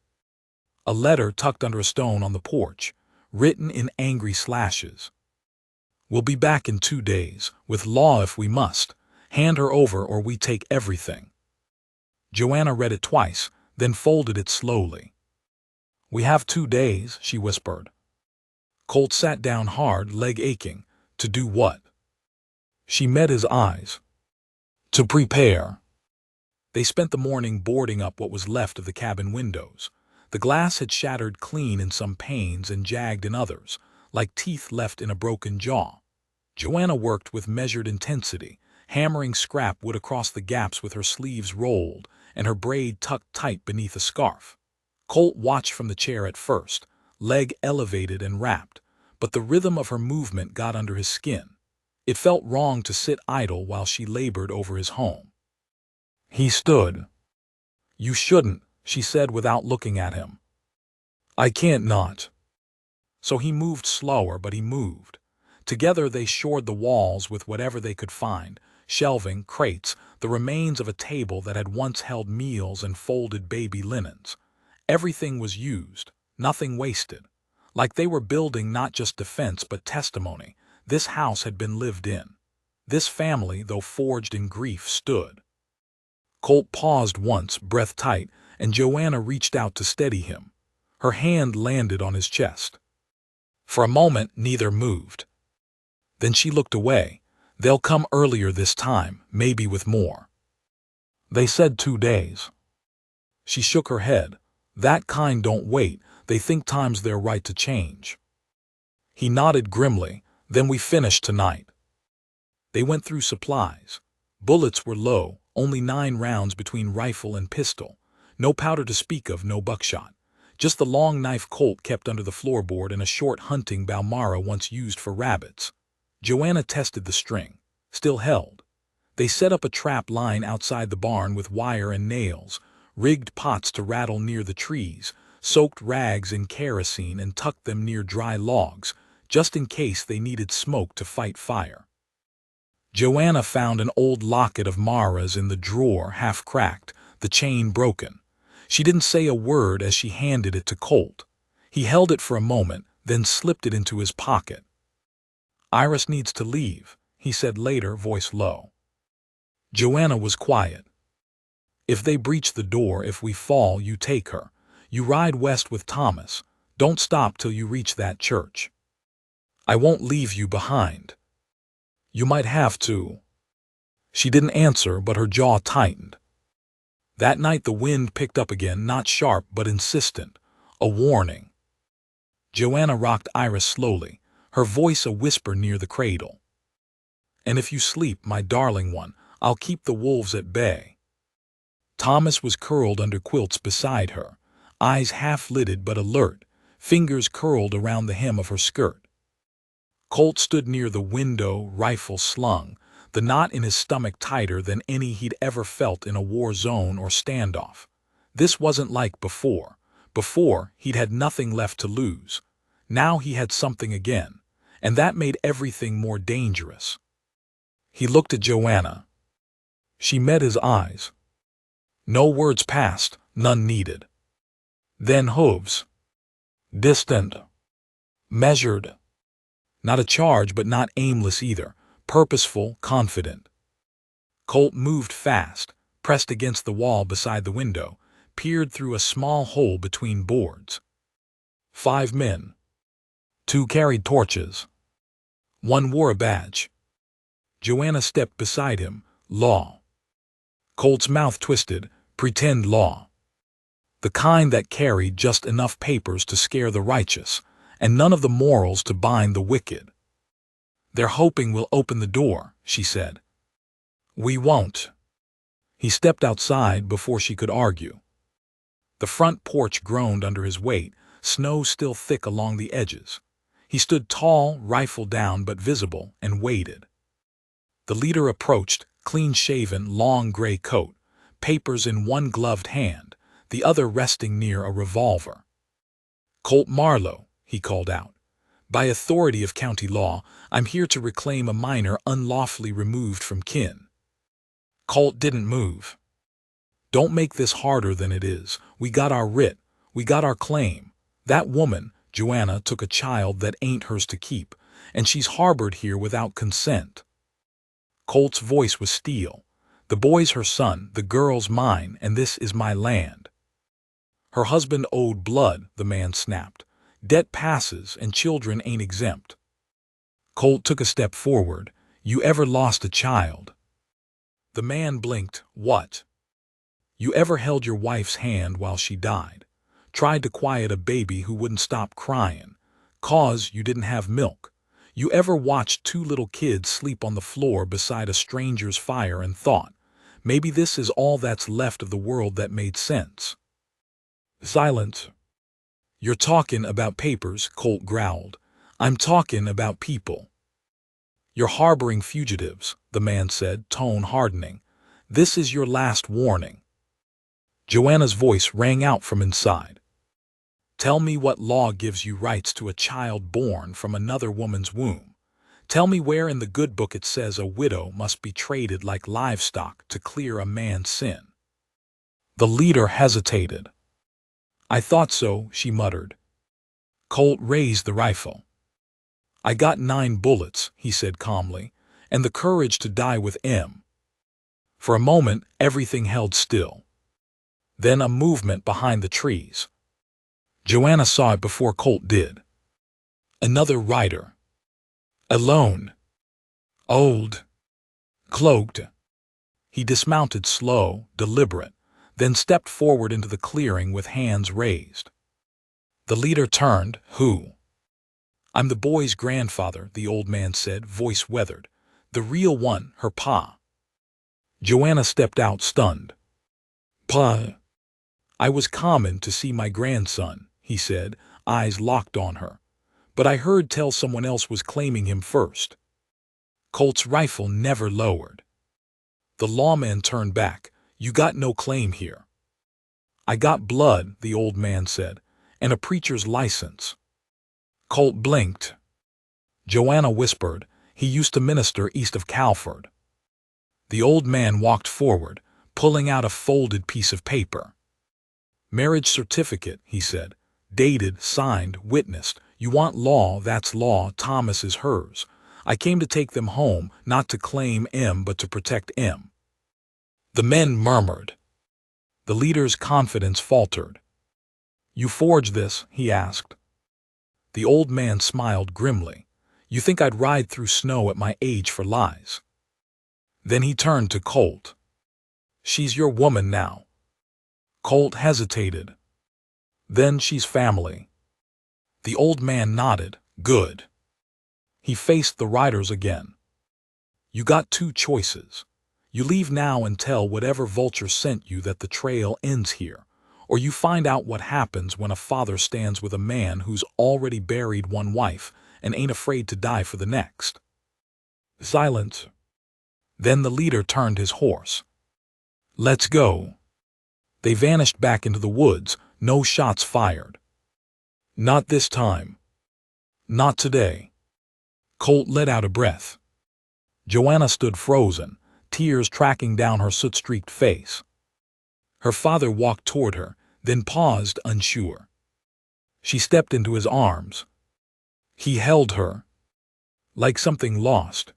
A letter tucked under a stone on the porch, written in angry slashes. "We'll be back in 2 days, with law if we must. Hand her over or we take everything." Joanna read it twice, then folded it slowly. "We have 2 days," she whispered. Colt sat down hard, leg aching. "To do what?" She met his eyes. "To prepare." They spent the morning boarding up what was left of the cabin windows. The glass had shattered clean in some panes and jagged in others, like teeth left in a broken jaw. Joanna worked with measured intensity, hammering scrap wood across the gaps with her sleeves rolled and her braid tucked tight beneath a scarf. Colt watched from the chair at first, leg elevated and wrapped, but the rhythm of her movement got under his skin. It felt wrong to sit idle while she labored over his home. He stood. "You shouldn't," she said without looking at him. "I can't not." So he moved slower, but he moved. Together they shored the walls with whatever they could find: shelving, crates, the remains of a table that had once held meals and folded baby linens. Everything was used, nothing wasted. Like they were building not just defense but testimony. This house had been lived in. This family, though forged in grief, stood. Colt paused once, breath tight, and Joanna reached out to steady him. Her hand landed on his chest. For a moment, neither moved. Then she looked away. They'll come earlier this time, maybe with more. They said 2 days. She shook her head. That kind don't wait. They think time's their right to change. He nodded grimly. Then we finish tonight. They went through supplies. Bullets were low, only 9 rounds between rifle and pistol. No powder to speak of, no buckshot. Just the long knife Colt kept under the floorboard and a short hunting bow Mara once used for rabbits. Joanna tested the string. Still held. They set up a trap line outside the barn with wire and nails, rigged pots to rattle near the trees, soaked rags in kerosene and tucked them near dry logs, just in case they needed smoke to fight fire. Joanna found an old locket of Mara's in the drawer, half cracked, the chain broken. She didn't say a word as she handed it to Colt. He held it for a moment, then slipped it into his pocket. "Iris needs to leave," he said later, voice low. Joanna was quiet. "If they breach the door, if we fall, you take her. You ride west with Thomas. Don't stop till you reach that church. I won't leave you behind. You might have to." She didn't answer, but her jaw tightened. That night the wind picked up again, not sharp but insistent. A warning. Joanna rocked Iris slowly, her voice a whisper near the cradle. "And if you sleep, my darling one, I'll keep the wolves at bay." Thomas was curled under quilts beside her, eyes half-lidded but alert, fingers curled around the hem of her skirt. Colt stood near the window, rifle slung, the knot in his stomach tighter than any he'd ever felt in a war zone or standoff. This wasn't like before. Before, he'd had nothing left to lose. Now he had something again, and that made everything more dangerous. He looked at Joanna. She met his eyes. No words passed, none needed. Then hooves. Distant. Measured. Not a charge, but not aimless either. Purposeful, confident. Colt moved fast, pressed against the wall beside the window, peered through a small hole between boards. 5 men. 2 carried torches. 1 wore a badge. Joanna stepped beside him. Law. Colt's mouth twisted. Pretend law. The kind that carried just enough papers to scare the righteous, and none of the morals to bind the wicked. "They're hoping we'll open the door," she said. "We won't." He stepped outside before she could argue. The front porch groaned under his weight, snow still thick along the edges. He stood tall, rifle down but visible, and waited. The leader approached, clean-shaven, long gray coat, papers in one gloved hand, the other resting near a revolver. "Colt Marlowe," he called out. "By authority of county law, I'm here to reclaim a minor unlawfully removed from kin." Colt didn't move. "Don't make this harder than it is. We got our writ. We got our claim. That woman, Joanna, took a child that ain't hers to keep, and she's harbored here without consent." Colt's voice was steel. "The boy's her son, the girl's mine, and this is my land." "Her husband owed blood," the man snapped. "Debt passes, and children ain't exempt." Colt took a step forward. "You ever lost a child?" The man blinked. "What?" "You ever held your wife's hand while she died? Tried to quiet a baby who wouldn't stop crying, 'cause you didn't have milk? You ever watched 2 little kids sleep on the floor beside a stranger's fire and thought, maybe this is all that's left of the world that made sense?" Silence. "You're talking about papers," Colt growled. "I'm talking about people." "You're harboring fugitives," the man said, tone hardening. "This is your last warning." Joanna's voice rang out from inside. "Tell me what law gives you rights to a child born from another woman's womb. Tell me where in the good book it says a widow must be traded like livestock to clear a man's sin." The leader hesitated. "I thought so," she muttered. Colt raised the rifle. "I got 9 bullets," he said calmly, "and the courage to die with M." For a moment, everything held still. Then a movement behind the trees. Joanna saw it before Colt did. Another rider. Alone. Old. Cloaked. He dismounted slow, deliberate, then stepped forward into the clearing with hands raised. The leader turned. "Who?" "I'm the boy's grandfather," the old man said, voice weathered. "The real one, her pa." Joanna stepped out stunned. "Pa?" "I was common to see my grandson," he said, eyes locked on her. "But I heard tell someone else was claiming him first." Colt's rifle never lowered. The lawman turned back. "You got no claim here." "I got blood," the old man said, "and a preacher's license." Colt blinked. Joanna whispered, "He used to minister east of Calford." The old man walked forward, pulling out a folded piece of paper. "Marriage certificate," he said. "Dated, signed, witnessed. You want law, that's law. Thomas is hers. I came to take them home, not to claim M but to protect M." The men murmured. The leader's confidence faltered. "You forged this?" he asked. The old man smiled grimly. "You think I'd ride through snow at my age for lies?" Then he turned to Colt. "She's your woman now." Colt hesitated. "Then she's family." The old man nodded. "Good." He faced the riders again. "You got 2 choices. You leave now and tell whatever vulture sent you that the trail ends here, or you find out what happens when a father stands with a man who's already buried 1 wife and ain't afraid to die for the next." Silence. Then the leader turned his horse. "Let's go." They vanished back into the woods, no shots fired. "Not this time. Not today." Colt let out a breath. Joanna stood frozen, tears tracking down her soot-streaked face. Her father walked toward her, then paused, unsure. She stepped into his arms. He held her. Like something lost.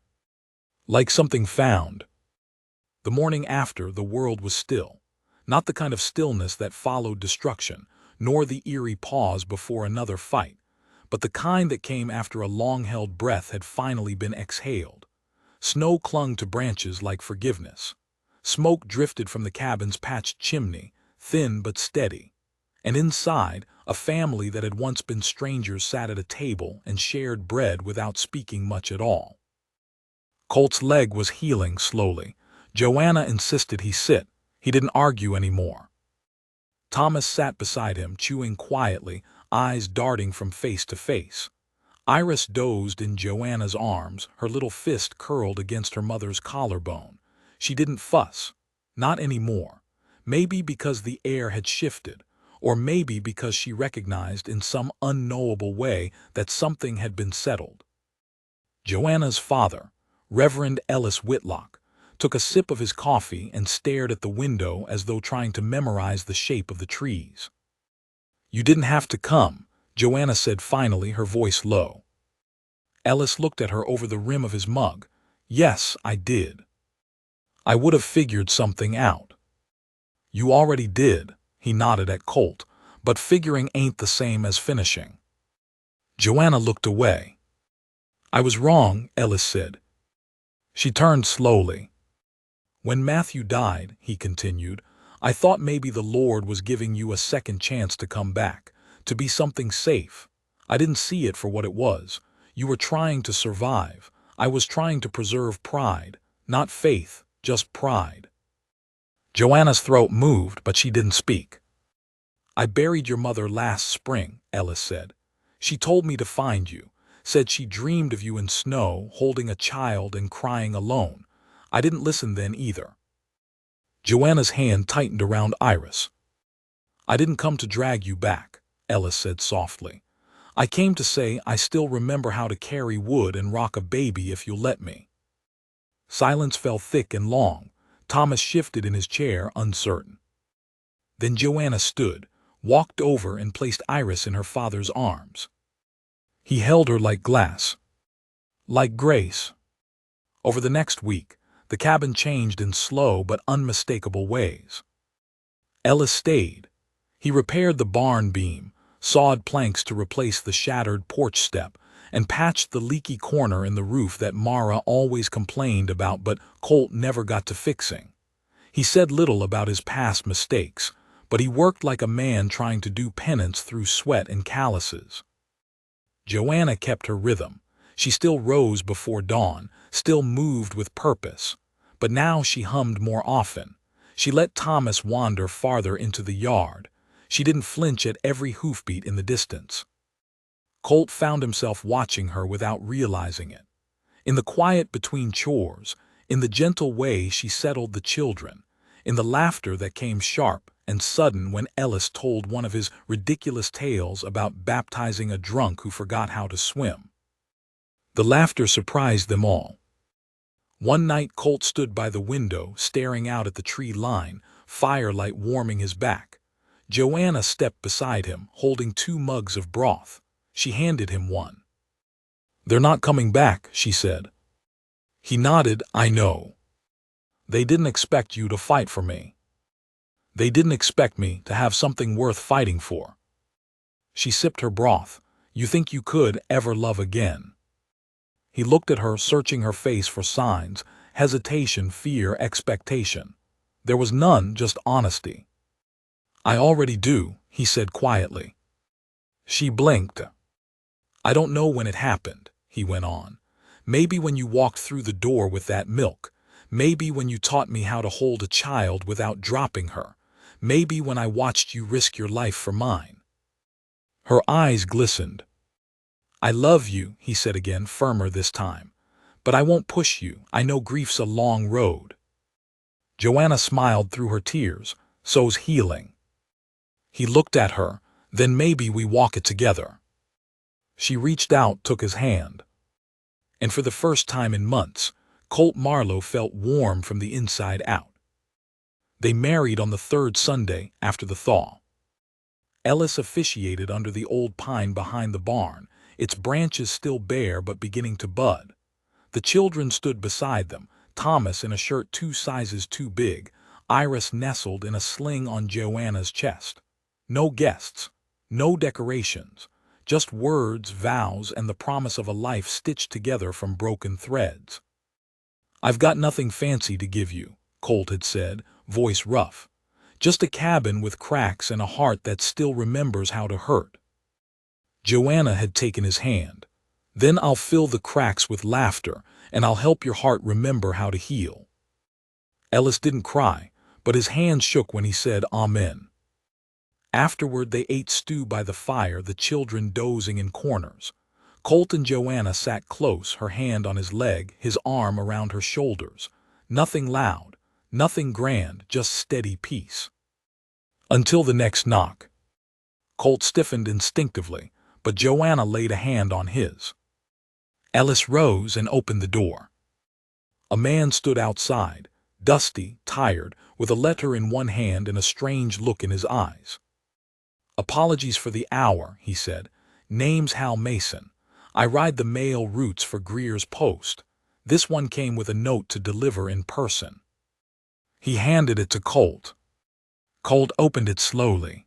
Like something found. The morning after, the world was still. Not the kind of stillness that followed destruction, nor the eerie pause before another fight, but the kind that came after a long-held breath had finally been exhaled. Snow clung to branches like forgiveness. Smoke drifted from the cabin's patched chimney, thin but steady. And inside, a family that had once been strangers sat at a table and shared bread without speaking much at all. Colt's leg was healing slowly. Joanna insisted he sit. He didn't argue anymore. Thomas sat beside him, chewing quietly, eyes darting from face to face. Iris dozed in Joanna's arms, her little fist curled against her mother's collarbone. She didn't fuss. Not anymore. Maybe because the air had shifted, or maybe because she recognized in some unknowable way that something had been settled. Joanna's father, Reverend Ellis Whitlock, took a sip of his coffee and stared at the window as though trying to memorize the shape of the trees. "You didn't have to come," Joanna said finally, her voice low. Ellis looked at her over the rim of his mug. "Yes, I did. I would have figured something out." "You already did," he nodded at Colt, "but figuring ain't the same as finishing." Joanna looked away. "I was wrong," Ellis said. She turned slowly. "When Matthew died," he continued, "I thought maybe the Lord was giving you a second chance to come back, to be something safe. I didn't see it for what it was. You were trying to survive. I was trying to preserve pride. Not faith, just pride." Joanna's throat moved, but she didn't speak. "I buried your mother last spring," Ellis said. "She told me to find you, said she dreamed of you in snow, holding a child and crying alone. I didn't listen then either." Joanna's hand tightened around Iris. "I didn't come to drag you back," Ellis said softly. I came to say I still remember how to carry wood and rock a baby if you'll let me." Silence fell thick and long. Thomas shifted in his chair, uncertain. Then Joanna stood, walked over and placed Iris in her father's arms. He held her like glass, like grace. Over the next week, the cabin changed in slow but unmistakable ways. Ellis stayed. He repaired the barn beam, sawed planks to replace the shattered porch step, and patched the leaky corner in the roof that Mara always complained about but Colt never got to fixing. He said little about his past mistakes, but he worked like a man trying to do penance through sweat and calluses. Joanna kept her rhythm. She still rose before dawn, still moved with purpose. But now she hummed more often. She let Thomas wander farther into the yard. She didn't flinch at every hoofbeat in the distance. Colt found himself watching her without realizing it. In the quiet between chores, in the gentle way she settled the children, in the laughter that came sharp and sudden when Ellis told one of his ridiculous tales about baptizing a drunk who forgot how to swim. The laughter surprised them all. One night Colt stood by the window, staring out at the tree line, firelight warming his back. Joanna stepped beside him, holding 2 mugs of broth. She handed him one. "They're not coming back," she said. He nodded. "I know. They didn't expect you to fight for me. They didn't expect me to have something worth fighting for." She sipped her broth. "You think you could ever love again?" He looked at her, searching her face for signs, hesitation, fear, expectation. There was none, just honesty. "I already do," he said quietly. She blinked. "I don't know when it happened," he went on. "Maybe when you walked through the door with that milk. Maybe when you taught me how to hold a child without dropping her. Maybe when I watched you risk your life for mine." Her eyes glistened. "I love you," he said again, firmer this time. "But I won't push you. I know grief's a long road." Joanna smiled through her tears. "So's healing." He looked at her. "Then maybe we walk it together." She reached out, took his hand. And for the first time in months, Colt Marlowe felt warm from the inside out. They married on the 3rd Sunday after the thaw. Ellis officiated under the old pine behind the barn, its branches still bare but beginning to bud. The children stood beside them, Thomas in a shirt 2 sizes too big, Iris nestled in a sling on Joanna's chest. No guests, no decorations, just words, vows, and the promise of a life stitched together from broken threads. "I've got nothing fancy to give you," Colt had said, voice rough. "Just a cabin with cracks and a heart that still remembers how to hurt." Joanna had taken his hand. "Then I'll fill the cracks with laughter, and I'll help your heart remember how to heal." Ellis didn't cry, but his hand shook when he said amen. Afterward they ate stew by the fire, the children dozing in corners. Colt and Joanna sat close, her hand on his leg, his arm around her shoulders. Nothing loud, nothing grand, just steady peace. Until the next knock. Colt stiffened instinctively, but Joanna laid a hand on his. Ellis rose and opened the door. A man stood outside, dusty, tired, with a letter in one hand and a strange look in his eyes. "Apologies for the hour," he said. "Name's Hal Mason. I ride the mail routes for Greer's Post. This one came with a note to deliver in person." He handed it to Colt. Colt opened it slowly.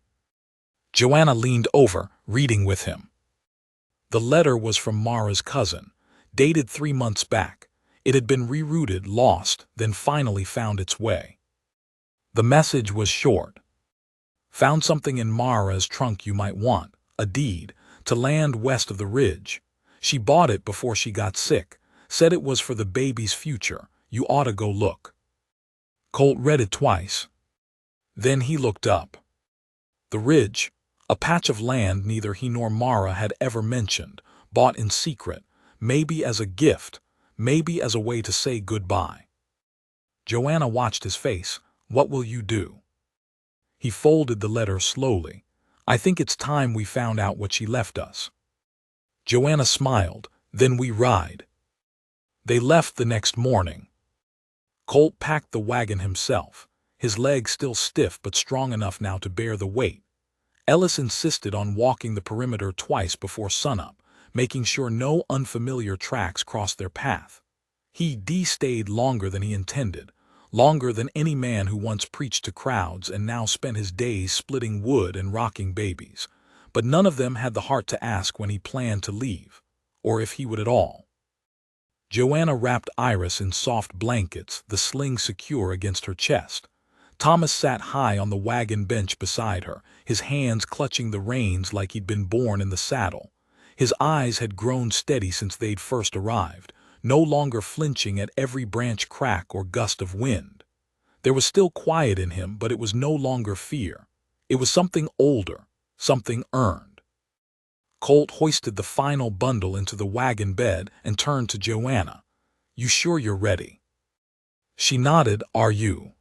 Joanna leaned over, reading with him. The letter was from Mara's cousin, dated 3 months back. It had been rerouted, lost, then finally found its way. The message was short. "Found something in Mara's trunk you might want, a deed, to land west of the ridge. She bought it before she got sick, said it was for the baby's future. You ought to go look." Colt read it twice. Then he looked up. The ridge, a patch of land neither he nor Mara had ever mentioned, bought in secret, maybe as a gift, maybe as a way to say goodbye. Joanna watched his face. "What will you do?" He folded the letter slowly. "I think it's time we found out what she left us." Joanna smiled. Then we ride. They left the next morning. Colt packed the wagon himself, his legs still stiff but strong enough now to bear the weight. Ellis insisted on walking the perimeter twice before sunup, making sure no unfamiliar tracks crossed their path. He stayed longer than he intended, longer than any man who once preached to crowds and now spent his days splitting wood and rocking babies. But none of them had the heart to ask when he planned to leave, or if he would at all. Joanna wrapped Iris in soft blankets, the sling secure against her chest. Thomas sat high on the wagon bench beside her, his hands clutching the reins like he'd been born in the saddle. His eyes had grown steady since they'd first arrived, no longer flinching at every branch crack or gust of wind. There was still quiet in him, but it was no longer fear. It was something older, something earned. Colt hoisted the final bundle into the wagon bed and turned to Joanna. "You sure you're ready?" She nodded. "Are you?"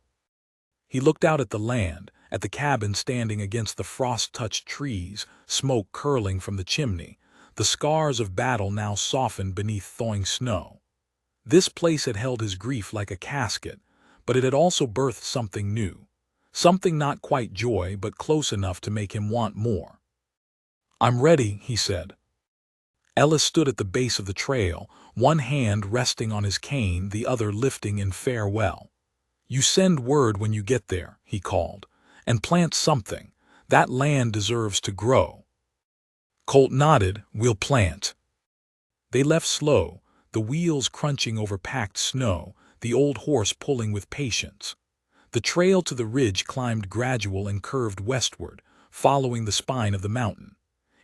He looked out at the land, at the cabin standing against the frost-touched trees, smoke curling from the chimney, the scars of battle now softened beneath thawing snow. This place had held his grief like a casket, but it had also birthed something new, something not quite joy but close enough to make him want more. "I'm ready," he said. Ellis stood at the base of the trail, one hand resting on his cane, the other lifting in farewell. "You send word when you get there," he called, "and plant something. That land deserves to grow." Colt nodded. "We'll plant." They left slow, the wheels crunching over packed snow, the old horse pulling with patience. The trail to the ridge climbed gradual and curved westward, following the spine of the mountain.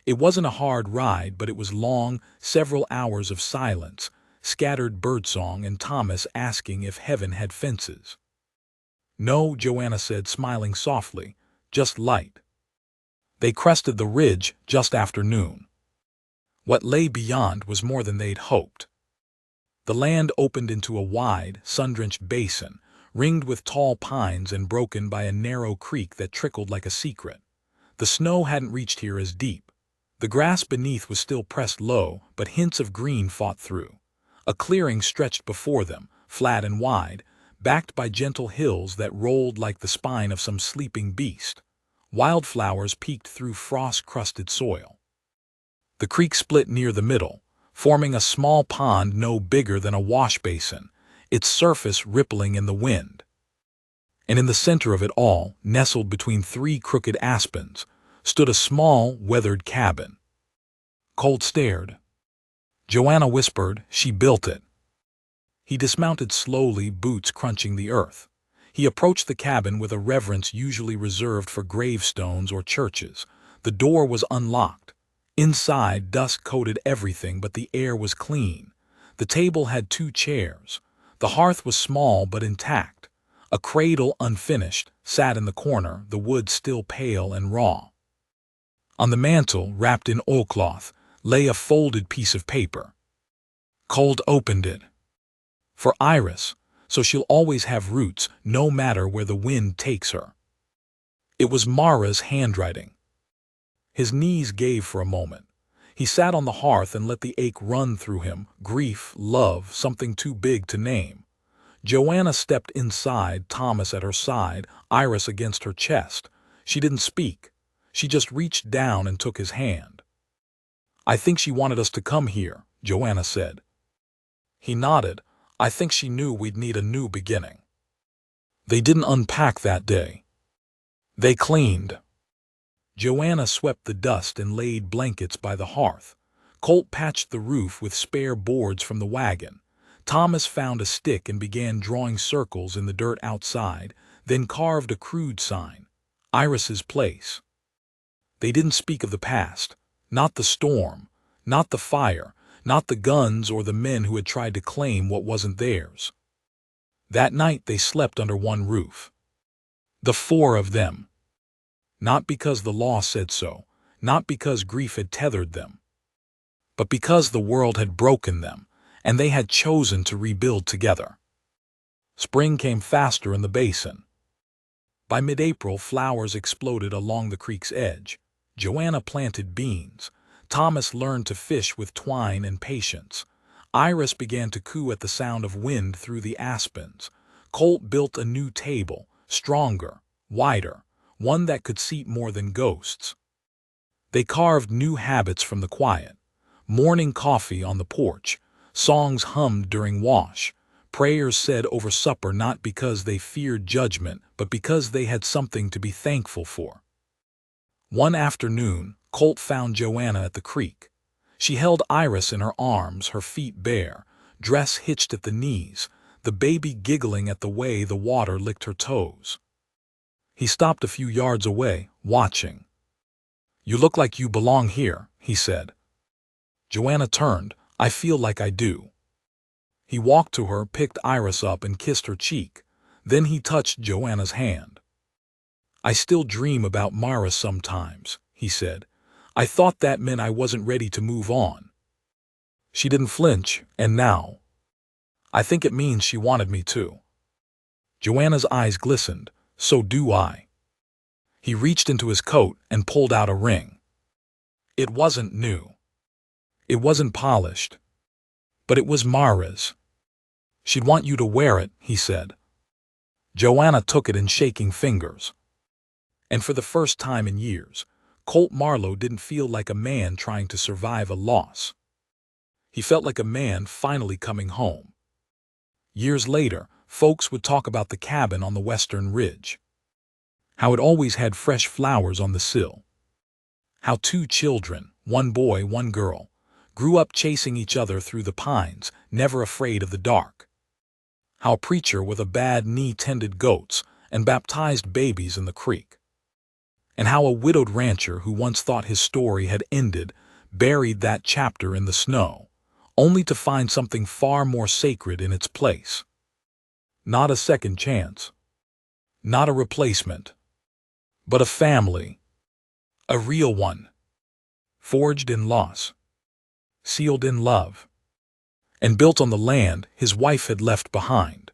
It wasn't a hard ride, but it was long, several hours of silence, scattered birdsong, and Thomas asking if heaven had fences. "No," Joanna said, smiling softly, "just light." They crested the ridge just after noon. What lay beyond was more than they'd hoped. The land opened into a wide, sun-drenched basin, ringed with tall pines and broken by a narrow creek that trickled like a secret. The snow hadn't reached here as deep. The grass beneath was still pressed low, but hints of green fought through. A clearing stretched before them, flat and wide, backed by gentle hills that rolled like the spine of some sleeping beast. Wildflowers peeked through frost-crusted soil. The creek split near the middle, forming a small pond no bigger than a wash basin, its surface rippling in the wind. And in the center of it all, nestled between three crooked aspens, stood a small, weathered cabin. Colt stared. Joanna whispered, "She built it." He dismounted slowly, boots crunching the earth. He approached the cabin with a reverence usually reserved for gravestones or churches. The door was unlocked. Inside, dust coated everything, but the air was clean. The table had 2 chairs. The hearth was small but intact. A cradle, unfinished, sat in the corner, the wood still pale and raw. On the mantel, wrapped in oilcloth, lay a folded piece of paper. Colt opened it. "For Iris, so she'll always have roots, no matter where the wind takes her." It was Mara's handwriting. His knees gave for a moment. He sat on the hearth and let the ache run through him, grief, love, something too big to name. Joanna stepped inside, Thomas at her side, Iris against her chest. She didn't speak. She just reached down and took his hand. "I think she wanted us to come here," Joanna said. He nodded. "I think she knew we'd need a new beginning." They didn't unpack that day. They cleaned. Joanna swept the dust and laid blankets by the hearth. Colt patched the roof with spare boards from the wagon. Thomas found a stick and began drawing circles in the dirt outside, then carved a crude sign, "Iris's Place." They didn't speak of the past, not the storm, not the fire, not the guns or the men who had tried to claim what wasn't theirs. That night they slept under one roof. The 4 of them. Not because the law said so, not because grief had tethered them, but because the world had broken them, and they had chosen to rebuild together. Spring came faster in the basin. By mid-April, flowers exploded along the creek's edge. Joanna planted beans. Thomas learned to fish with twine and patience. Iris began to coo at the sound of wind through the aspens. Colt built a new table, stronger, wider, one that could seat more than ghosts. They carved new habits from the quiet. Morning coffee on the porch, songs hummed during wash, prayers said over supper not because they feared judgment, but because they had something to be thankful for. One afternoon, Colt found Joanna at the creek. She held Iris in her arms, her feet bare, dress hitched at the knees, the baby giggling at the way the water licked her toes. He stopped a few yards away, watching. "You look like you belong here," he said. Joanna turned. "I feel like I do." He walked to her, picked Iris up, and kissed her cheek. Then he touched Joanna's hand. "I still dream about Mara sometimes," he said. "I thought that meant I wasn't ready to move on." She didn't flinch, and now, "I think it means she wanted me to." Joanna's eyes glistened. "So do I." He reached into his coat and pulled out a ring. It wasn't new. It wasn't polished. But it was Mara's. "She'd want you to wear it," he said. Joanna took it in shaking fingers. And for the first time in years, Colt Marlowe didn't feel like a man trying to survive a loss. He felt like a man finally coming home. Years later, folks would talk about the cabin on the western ridge. How it always had fresh flowers on the sill. How two children, one boy, one girl, grew up chasing each other through the pines, never afraid of the dark. How a preacher with a bad knee tended goats and baptized babies in the creek. And how a widowed rancher who once thought his story had ended buried that chapter in the snow, only to find something far more sacred in its place. Not a second chance. Not a replacement. But a family. A real one. Forged in loss. Sealed in love. And built on the land his wife had left behind.